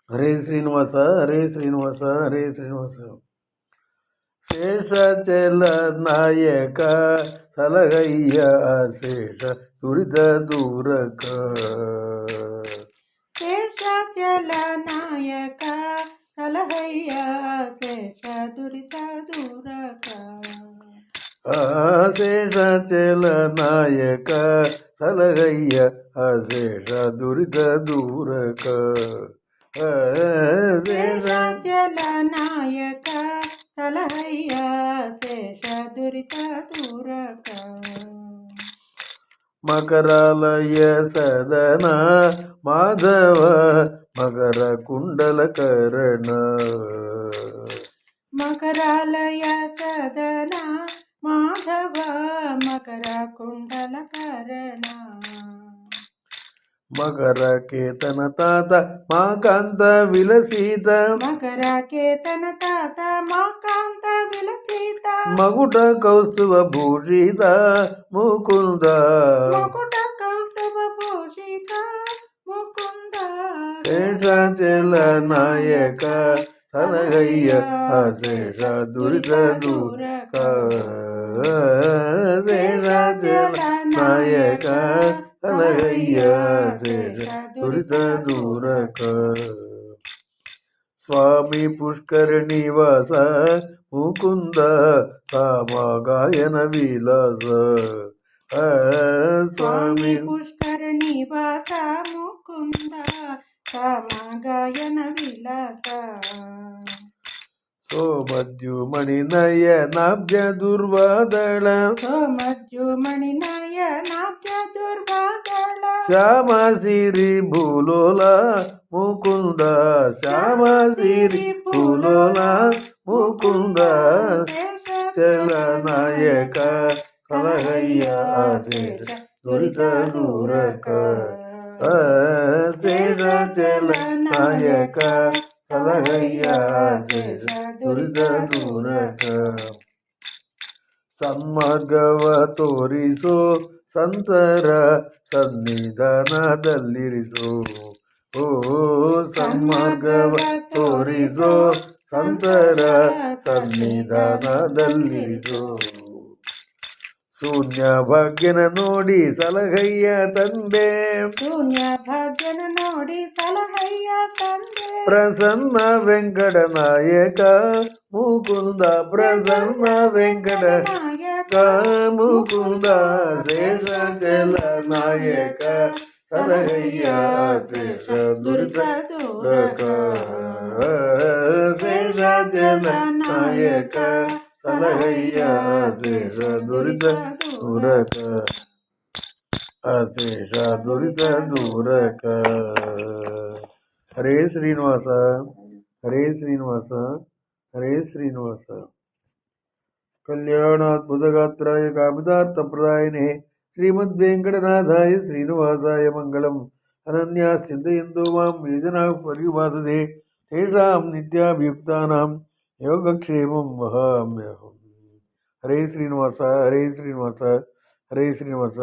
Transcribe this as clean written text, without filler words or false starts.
ಹರೇ ಶ್ರೀನಿವಾಸ ಹರೇ ಶ್ರೀನಿವಾಸ ಹರೇ ಶ್ರೀನಿವಾಸ. ಶೇಷಚಲ ನಾಯಕ ಸಲಹಯ್ಯ ಶೇಷ ದುರಿತ ದೂರಕ. ಶೇಷಚಲ ನಾಯಕ ಸಲಹಯ್ಯ ಶೇಷ ದುರಿತ ದೂರಕ. ಶೇಷಚಲ ನಾಯಕ ಸಲಹಯ್ಯ ಶೇಷ ದುರಿತ ದೂರಕ. ಶೇಷಚಲ ನಾಯಕ ಸಲಹಯ್ಯ ಶೇಷ ದುರಿತ ದೂರಕ. ಮಕರಾಲಯ ಸದನ ಮಾಧವ ಮಕರ ಕುಂಡಲ ಕರಣ. ಮಕರಾಲಯ ಸದನ ಮಾಧವ ಮಕರ ಕುಂಡಲ ಕರಣ. ಮಕರ ಕೇತನ ತಾತ ಮಾಕಾಂತ ವಿಲಸಿತ. ಮಕರ ಕೇತನ ತಾತ ಮಾಕಾಂತ ವಿಲಸಿತ. ಮಗುಟ ಕೌಸ್ತುಭ ಭೂಷಿತ ಮುಕುಂದ. ಮಕುಟ ಕೌಸ್ತುಭ ಭೂಷಿತ ಮುಕುಂದ. ಶೇಷಚಲ ನಾಯಕ ಸಲಹಯ್ಯ ಶೇಷ ದುರಿತ ದೂರಕ. ಶೇಷಚಲ ನಾಯಕ ಸಲಹಯ್ಯ ಶೇಷ ದುರಿತ ದೂರಕ. ಸ್ವಾಮಿ ಪುಷ್ಕರಣಿ ವಾಸ ಮುಕುಂದ ಸಾಮ ಗಾಯನ ವಿಲಾಸ. ಸ್ವಾಮಿ ಪುಷ್ಕರಣಿ ವಾಸ ಮುಕುಂದ ಸಾಮ ಗಾಯನ ವಿಲಾಸ. ಸೋಮದ್ಯುಮಣಿ ನಯನಾಬ್ಜ ದುರ್ವಾದಳ. ಸೋಮದ್ಯುಮಣಿ ನಯನಾಬ್ಜ ದುರ್ವಾದಳ. ಶ್ಯಾಮ ಸಿರಿ ಭೂಲೋಲ ಮುಕುಂದ ಶ್ಯಾಮ ಸಿರಿ ಭೂಲೋಲ ಮುಕುಂದ. ಶೇಷಚಲ ನಾಯಕ ಸಲಹಯ್ಯ ಶೇಷ ದುರಿತ ದೂರಕ. ಶೇಷಚಲ ನಾಯಕ ಸಲಹಯ್ಯ ಶೇಷ ದುರಿತ ದೂರಕ. ಸನ್ಮಾರ್ಗವ ತೋರಿಸೋ ಸಂತರ ಸನ್ನಿಧಾನದಲ್ಲಿರಿಸೋ. ಸನ್ಮಾರ್ಗವ ತೋರಿಸೋ ಸಂತರ ಸನ್ನಿಧಾನದಲ್ಲಿರಿಸೋ. ಶೂನ್ಯ ಭಾಗ್ಯನ ನೋಡಿ ಸಲಹಯ್ಯ ತಂದೆ. ಶೂನ್ಯ ಭಾಗ್ಯನ ನೋಡಿ ಸಲಹಯ್ಯ ತಂದೆ. ಪ್ರಸನ್ನ ವೆಂಕಟ ನಾಯಕ ಮುಕುಂದ ಪ್ರಸನ್ನ ವೆಂಕಟ ನಾಯಕ ಮುಕುಂದ. ಶೇಷಚಲ ನಾಯಕ ಸಲಹಯ್ಯ ಶೇಷ ದುರಿತ ದೂರಕ. ಶೇಷಚಲ ನಾಯಕ ಸಲಹಯ್ಯ ಶೇಷ ದುರಿತ ದೂರಕ. ಶೇಷ ದುರಿತ ದೂರಕ. ಹರೇ ಶ್ರೀನಿವಾಸ ಹರೇ ಶ್ರೀನಿವಾಸ ಹರೇ ಶ್ರೀನಿವಾಸ. ಕಲ್ಯಾಣಾದ್ಭುತಗಾತ್ರಾಯ ಕಾಮಿತಾರ್ಥಪ್ರದಾಯಿನೇ ಶ್ರೀಮದ್ವೆಂಕಟನಾಥಾಯ ಶ್ರೀನಿವಾಸಾಯ ಮಂಗಳಂ. ಅನನ್ಯಾಶ್ಚಿಂತಯಂತು ಮಾಂ ಯೇ ಜನಾಃ ಪರ್ಯುಪಾಸತೆ ತೇಷಾಂ ನಿತ್ಯಾಭಿಯುಕ್ತಾನಾಂ ಯೋಗಕ್ಷೇಮಂ ವಹಾಮ್ಯಹಂ. ಹರೇ ಶ್ರೀನಿವಾಸ ಹರೇ ಶ್ರೀನಿವಾಸ ಹರೇ ಶ್ರೀನಿವಾಸ.